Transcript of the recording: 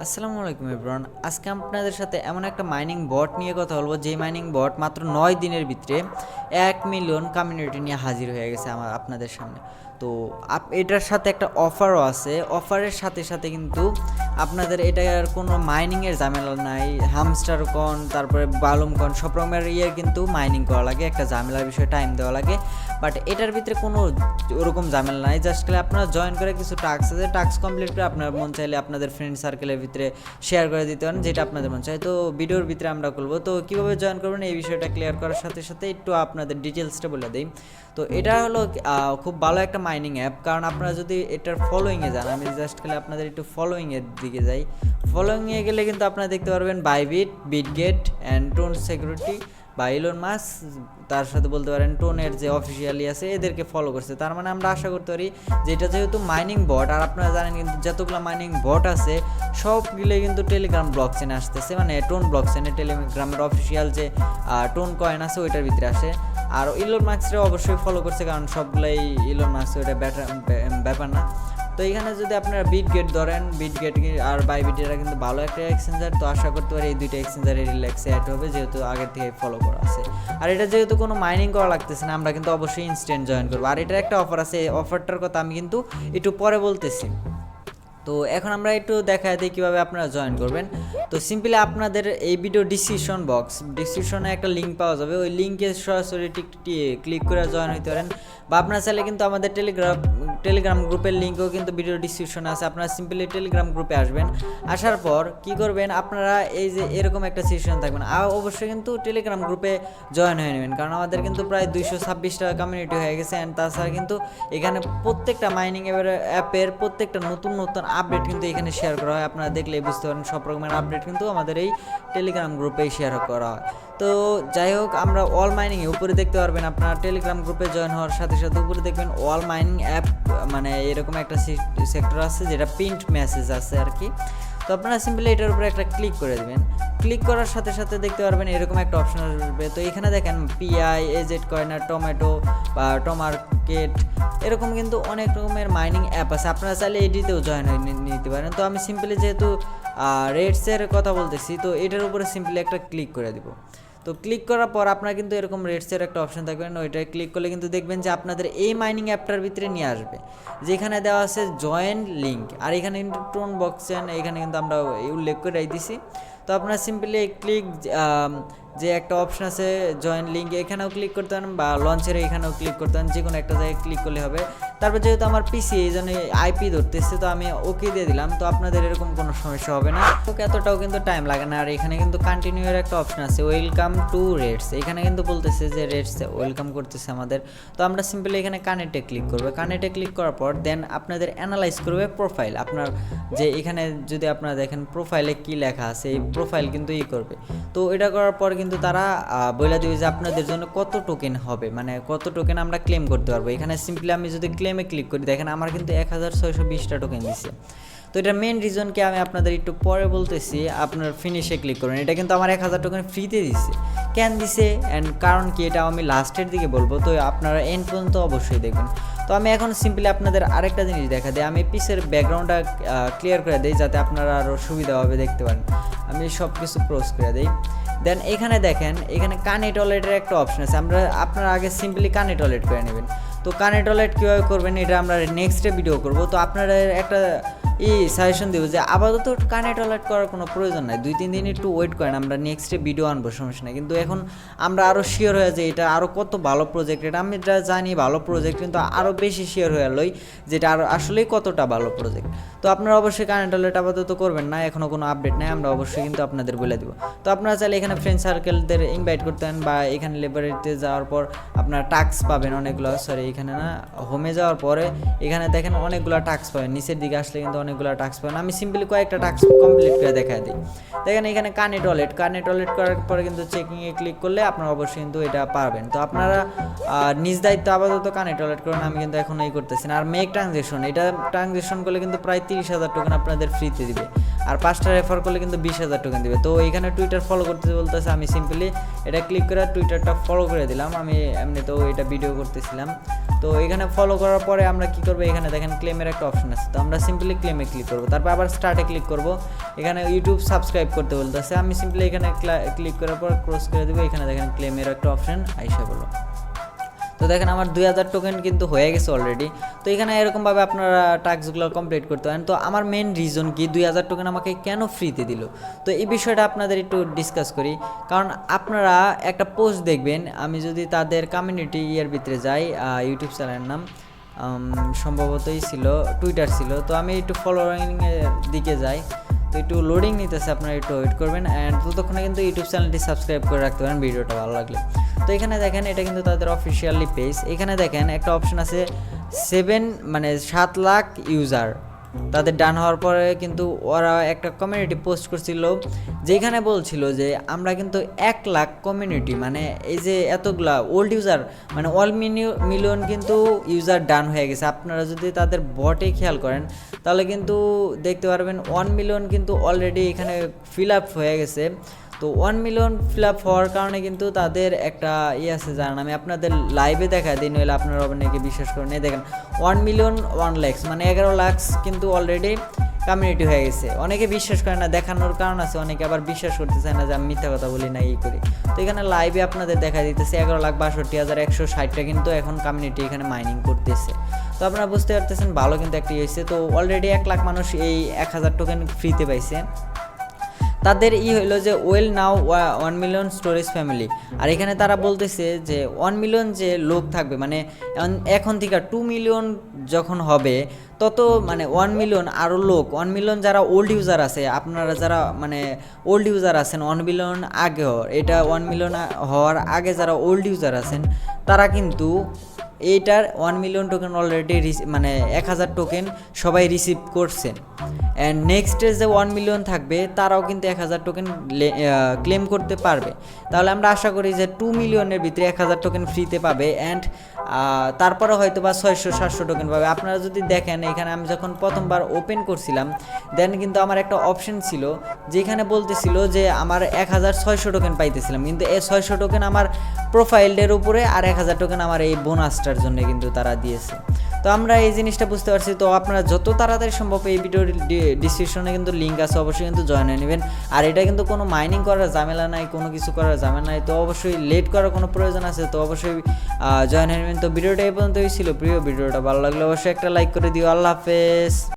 আসসালামু আলাইকুম এভরিওয়ান। আজকে আপনাদের সাথে এমন একটা মাইনিং বট নিয়ে কথা বলবো, যেই মাইনিং বট মাত্র 9 দিনের ভিতরে 1 মিলিয়ন কমিউনিটি নিয়ে হাজির হয়ে গেছে আপনাদের সামনে। তো এটার সাথে একটা অফারও আছে। অফারের সাথে সাথে কিন্তু আপনাদের এটার কোনো মাইনিংয়ের ঝামেলা নাই। হামস্টার কন, তারপরে বালুম কন, সব রকমের কিন্তু মাইনিং করা লাগে, একটা ঝামেলার বিষয়ে টাইম দেওয়া লাগে। বাট এটার ভিতরে কোনো ওরকম ঝামেলা নাই। জাস্ট খালি আপনারা জয়েন করে কিছু টাস্ক আছে, টাস্ক কমপ্লিট করে আপনার মন চাইলে আপনাদের ফ্রেন্ড সার্কেলের ভিতরে শেয়ার করে দিতে পারেন, যেটা আপনাদের মন চায়। তো ভিডিওর ভিতরে আমরা করবো। তো কীভাবে জয়েন করবেন এই বিষয়টা ক্লিয়ার করার সাথে সাথে একটু আপনাদের ডিটেলসটা বলে দিই। তো এটা হলো খুব ভালো একটা মাইনিং অ্যাপ, কারণ আপনারা যদি এটার ফলোয়িংয়ে যান, আমি জাস্ট খালি আপনাদের একটু ফলোয়িংয়ের দিকে যাই। ফলোয়িংয়ে গেলে কিন্তু আপনারা দেখতে পারবেন Bybit, Bitget and tone security বা ইলন মাস্ক, তার সাথে বলতে পারেন টোনের যে অফিসিয়ালি আছে এদেরকে ফলো করছে। তার মানে আমরা আশা করতে পারি যে এটা যেহেতু মাইনিং বট, আর আপনারা জানেন কিন্তু যতগুলো মাইনিং বট আছে সবগুলোই কিন্তু টেলিগ্রাম ব্লক চেনে আসতেছে, মানে টোন ব্লক চেনে টেলিগ্রামের অফিসিয়াল যে টোন কয়েন আছে ওইটার ভিতরে আসে। আর ইলন মাস্করে অবশ্যই ফলো করছে, কারণ সবগুলাই ইলন মাস্ক, ওইটা ব্যাপার না। তো এখানে যদি আপনারা বিটগেট ধরেন, বিটগেট আর বাইবিট এরা কিন্তু ভালো একটা এক্সচেঞ্জার। তো আশা করতে পারি এই দুইটা এক্সচেঞ্জারের রিল্যাক্সে অ্যাড হবে, যেহেতু আগের থেকে ফলো করা আছে। আর এটা যেহেতু কোনো মাইনিং করা লাগতেছে না, আমরা কিন্তু অবশ্যই ইনস্ট্যান্ট জয়েন করবো। আর এটার একটা অফার আছে, এই অফারটার কথা আমি কিন্তু একটু পরে বলতেছি। তো এখন আমরা একটু দেখা দিই কীভাবে আপনারা জয়েন করবেন। তো সিম্পলি আপনাদের এই ভিডিও ডিসক্রিপশনে একটা লিঙ্ক পাওয়া যাবে, ওই লিঙ্কে সরাসরি ক্লিক করে জয়েন হইতে পারেন। বা আপনারা চাইলে কিন্তু আমাদের টেলিগ্রাম গ্রুপের লিঙ্কও কিন্তু ভিডিও ডিসক্রিপশনে আছে। আপনারা সিম্পলি টেলিগ্রাম গ্রুপে আসবেন। আসার পর কি করবেন, আপনারা এই যে এরকম একটা সেশন থাকবেন, আর অবশ্যই কিন্তু টেলিগ্রাম গ্রুপে জয়েন হয়ে নেবেন, কারণ আমাদের কিন্তু প্রায় 226টা কমিউনিটি হয়ে গেছে। অ্যান্ড তাছাড়া কিন্তু এখানে প্রত্যেকটা মাইনিং অ্যাপের প্রত্যেকটা নতুন আপডেট কিন্তু এখানে শেয়ার করা হয়। আপনারা দেখলেই বুঝতে পারেন সব রকমের আপডেট কিন্তু আমাদের এই টেলিগ্রাম গ্রুপেই শেয়ার করা হয়। তো যাই হোক, আমরা অল মাইনিংয়ে উপরে দেখতে পারবেন, আপনার টেলিগ্রাম গ্রুপে জয়েন হওয়ার সাথে সাথে উপরে দেখবেন অল মাইনিং অ্যাপ, মানে এরকম একটা সেক্টর আছে যেটা প্রিন্ট মেসেজ আছে আর কি। তো আপনারা সিম্পলি এটার উপরে একটা ক্লিক করে দেবেন। ক্লিক করার সাথে সাথে দেখতে পারবেন এরকম একটা অপশন আসবে। তো এখানে দেখেন পিআই, এজেড কয়েনার, টমেটো বা টমার্কেট, এরকম কিন্তু অনেক রকমের মাইনিং অ্যাপ আছে। আপনারা চাইলে এটিতেও জয়েন হয়ে নিতে পারেন। তো আমি সিম্পলি যেহেতু রেটসের কথা বলতেছি, তো এটার উপরে সিম্পলি একটা ক্লিক করে দিব। তো ক্লিক করার পর আপনার কিন্তু এরকম রেটসের একটা অপশন থাকবে, ওইটায় ক্লিক করলে কিন্তু দেখবেন যে আপনাদের এই মাইনিং অ্যাপটার ভিতরে নিয়ে আসবে, যেখানে দেওয়া আছে জয়েন লিঙ্ক। আর এখানে কিন্তু টোন বক্সেন, এখানে কিন্তু আমরা উল্লেখ করে দিছি। তো আপনারা সিম্পলি যে একটা অপশন আছে জয়েন লিঙ্ক, এখানেও ক্লিক করতে পারেন, বা লঞ্চের এখানেও ক্লিক করতে পারেন, যে কোনো একটা জায়গায় ক্লিক করলে হবে। তারপর যেহেতু আমার পিসি এই জন্য আইপি ধরতেছে, তো আমি ওকে দিয়ে দিলাম। তো আপনাদের এরকম কোনো সমস্যা হবে না, তো এতটাও কিন্তু টাইম লাগে না। আর এখানে কিন্তু কন্টিনিউ এর একটা অপশন আছে, ওয়েলকাম টু রেটস। এখানে কিন্তু বলতেছে যে রেটস ওয়েলকাম করতেছে আমাদের। তো আমরা সিম্পলি এখানে কানেক্টে ক্লিক করবো। কানেক্টে ক্লিক করার পর দেন আপনাদের অ্যানালাইজ করবে প্রোফাইল, আপনার যে এখানে যদি আপনারা দেখেন প্রোফাইলে কি লেখা আছে, এই প্রোফাইল কিন্তু করবে। তো এটা করার পর কিন্তু তারা বলে দেবে যে আপনাদের জন্য কত টোকেন হবে, মানে কত টোকেন আমরা ক্লেম করতে পারবো। এখানে সিম্পলি আমি যদি ক্লেমে ক্লিক করি, দেখেন আমার কিন্তু 1620টা টোকেন দিচ্ছে। তো এটার মেন রিজনকে আমি আপনাদের একটু পরে বলতেছি। আপনার ফিনিশে ক্লিক করুন। এটা কিন্তু আমার 1000 টোকেন ফ্রিতে দিচ্ছে। কেন দিছে অ্যান্ড কারণ কি, এটা আমি লাস্টের দিকে বলবো। তো আপনারা এন্ড পর্যন্ত অবশ্যই দেখবেন। তো আমি এখন সিম্পলি আপনাদের আরেকটা জিনিস দেখা দিই, আমি পিসের ব্যাকগ্রাউন্ডটা ক্লিয়ার করে দিই, যাতে আপনারা আরও সুবিধাভাবে দেখতে পারেন। আমি সব কিছু ক্লোজ করে দিই। দেন এখানে দেখেন, এখানে কানেক্ট ওয়ালেটের একটা অপশন আছে। আপনারা আগে সিম্পলি কানেক্ট ওয়ালেট করে নেবেন। তো কানেক্ট ওয়ালেট কীভাবে করবেন এটা আমরা নেক্সটে ভিডিও করব। তো আপনারা একটা সাজেশন দেবো যে আপাতত কানেক্ট ওয়ালেট করার কোনো প্রয়োজন নাই, 2-3 দিন একটু ওয়েট করেন, আমরা নেক্সটে ভিডিও আনবো, সমস্যা নেই। কিন্তু এখন আমরা আরও শিওর হয়ে যাই এটা আরও কত ভালো প্রজেক্ট। এটা আমি যা জানি ভালো প্রজেক্ট, কিন্তু আরও বেশি শিওর হয়ে লই যেটা আরও আসলেই কতটা ভালো প্রজেক্ট। তো আপনারা অবশ্যই কানেক্ট ওয়ালেট আপাতত করবেন না, এখনও কোনো আপডেট নেই, আমরা অবশ্যই কিন্তু আপনাদের বলে দেবো। তো আপনারা চাইলে এখানে ফ্রেন্ড সার্কেলদের ইনভাইট করতে পারেন, বা এখানে লেবারিতে যাওয়ার পর আপনারা টাস্ক পাবেন অনেকগুলো। সরি, এখানে না, হোমে যাওয়ার পরে এখানে দেখেন অনেকগুলো টাস্ক পাবেন, নিচের দিকে আসলে কিন্তু অনেকগুলো টাস্ক পাবেন। আমি সিম্পলি কয়েকটা টাস্ক কমপ্লিট করে দেখা দিই। দেখেন এখানে কানেক্ট ওয়ালেট করার পরে কিন্তু চেকিংয়ে ক্লিক করলে আপনারা অবশ্যই কিন্তু এটা পারবেন। তো আপনারা নিজ দায়িত্ব আপাতত কানেক্ট ওয়ালেট করেন, আমি কিন্তু এখন এই করতেছি না। আর মেক ট্রানজেকশন, এটা ট্রানজেকশন করলে কিন্তু প্রায় 30,000 টোকেন আপনাদের ফ্রিতে দিবে, আর 5টা রেফার করলে কিন্তু 20,000 টোকেন দিবে। তো এখানে টুইটার ফলো করতে বলতেছে, আমি সিম্পলি এটা ক্লিক করে টুইটারটা ফলো করে দিলাম। আমি এমনিতেও এটা ভিডিও করতেছিলাম। তো এখানে ফলো করার পরে আমরা কি করবো, এখানে দেখেন ক্লেমের একটা অপশন আছে, তো আমরা সিম্পলি ক্লেমে ক্লিক করবো, তারপর আবার স্টার্টে ক্লিক করব। এখানে ইউটিউব সাবস্ক্রাইব করতে বলতেছে, আমি সিম্পলি এখানে ক্লিক করার পর ক্রস করে দেবো। এখানে দেখেন ক্লেমের একটা অপশন আইসা বলো। তো দেখেন আমার 2000 টোকেন কিন্তু হয়ে গেছে অলরেডি। তো এখানে এরকমভাবে আপনারা টাস্কগুলো কমপ্লিট করতে পারেন। তো আমার মেন রিজন কি 2000 টোকেন আমাকে কেন ফ্রিতে দিল, তো এই বিষয়টা আপনাদের একটু ডিসকাস করি। কারণ আপনারা একটা পোস্ট দেখবেন, আমি যদি তাদের কমিউনিটি ভিতরে যাই, ইউটিউব চ্যানেলের নাম সম্ভবতই ছিল, টুইটার ছিল। তো আমি একটু ফলোয়িংয়ের দিকে যাই, তো একটু লোডিং নিতেছে, আপনারা একটু ওয়েট করবেন। অ্যান্ড ততক্ষণে কিন্তু ইউটিউব চ্যানেলটি সাবস্ক্রাইব করে রাখতে পারেন ভিডিওটা ভালো লাগলে। তো এখানে দেখেন এটা কিন্তু তাদের অফিসিয়ালি পেজ। এখানে দেখেন একটা অপশন আছে 7 লাখ ইউজার, তাদের ডান হওয়ার পরে কিন্তু ওরা একটা কমিউনিটি পোস্ট করছিল, যেখানে বলছিল যে আমরা কিন্তু 1 লাখ কমিউনিটি, মানে এই যে এতগুলা ওল্ড ইউজার, মানে 1 মিলিয়ন কিন্তু ইউজার ডান হয়ে গেছে। আপনারা যদি তাদের বটে খেয়াল করেন তাহলে কিন্তু দেখতে পারবেন 1 মিলিয়ন কিন্তু অলরেডি এখানে ফিল আপ হয়ে গেছে। তো 1 মিলিয়ন ফিল আপ হওয়ার কারণে কিন্তু তাদের একটা আছে, জানেন আমি আপনাদের লাইভে দেখা দিই, নইলে আপনারা অনেকে বিশ্বাস করেন। দেখেন 1 মিলিয়ন 1 লাখ, মানে 11 লাখ কিন্তু অলরেডি কমিউনিটি হয়ে গেছে। অনেকে বিশ্বাস করে না, দেখানোর কারণ আছে, অনেকে আবার বিশ্বাস করতে চায় না যে আমি মিথ্যা কথা বলি না এই করি। তো এখানে লাইভে আপনাদের দেখা দিতেছে 11,62,160টা কিন্তু এখন কমিউনিটি এখানে মাইনিং করতেছে। তো আপনারা বুঝতে পারতেছেন ভালো কিন্তু একটা হয়েছে। তো অলরেডি 1 লাখ মানুষ এই 1000 টোকেন ফ্রিতে পাইছে। তাদের হইলো যে well now 1 million storage family, আর এখানে তারা বলতেছে যে 1 মিলিয়ন যে লোক থাকবে, মানে এখন থেকে 2 মিলিয়ন যখন হবে তত মানে 1 মিলিয়ন আরও লোক, 1 মিলিয়ন যারা ওল্ড ইউজার আছে, আপনারা যারা মানে ওল্ড ইউজার আছেন 1 মিলিয়ন আগে, এটা 1 মিলিয়ন হওয়ার আগে যারা ওল্ড ইউজার আছেন তারা কিন্তু এইটার 1 মিলিয়ন টোকেন অলরেডি মানে 1000 টোকেন সবাই রিসিভ করছেন। অ্যান্ড নেক্সটে যে 1 মিলিয়ন থাকবে তারাও কিন্তু 1000 টোকেন ক্লেম করতে পারবে। তাহলে আমরা আশা করি যে 2 মিলিয়নের ভিতরে 1000 টোকেন ফ্রিতে পাবে। অ্যান্ড তারপরে হয়তো বা 600-700 টোকেন পাবে। আপনারা যদি দেখেন এখানে আমি যখন প্রথমবার ওপেন করছিলাম দেন কিন্তু আমার একটা অপশন ছিল যেখানে বলতেছিল যে আমার 1600 টোকেন পাইতেছিলাম, কিন্তু এই 600 টোকেন আমার প্রোফাইলের উপরে আর 1000 টোকেন আমার এই বোনাসটার জন্য কিন্তু তারা দিয়েছে। তো আমরা এই জিনিসটা বুঝতে পারছি। তো আপনারা যত তাড়াতাড়ি সম্ভব এই ভিডিওর ডিসক্রিপশনে কিন্তু লিঙ্ক আছে, অবশ্যই কিন্তু জয়েন হয়ে নেবেন। আর এটা কিন্তু কোনো মাইনিং করার ঝামেলা নাই, কোনো কিছু করার ঝামেলা নাই। তো অবশ্যই লেট করার কোনো প্রয়োজন আছে, তো অবশ্যই জয়েন হয়ে নেবেন। তো ভিডিওটা এই পর্যন্তই ছিল। প্রিয় ভিডিওটা ভালো লাগলে অবশ্যই একটা লাইক করে দিও। আল্লাহ হাফেজ।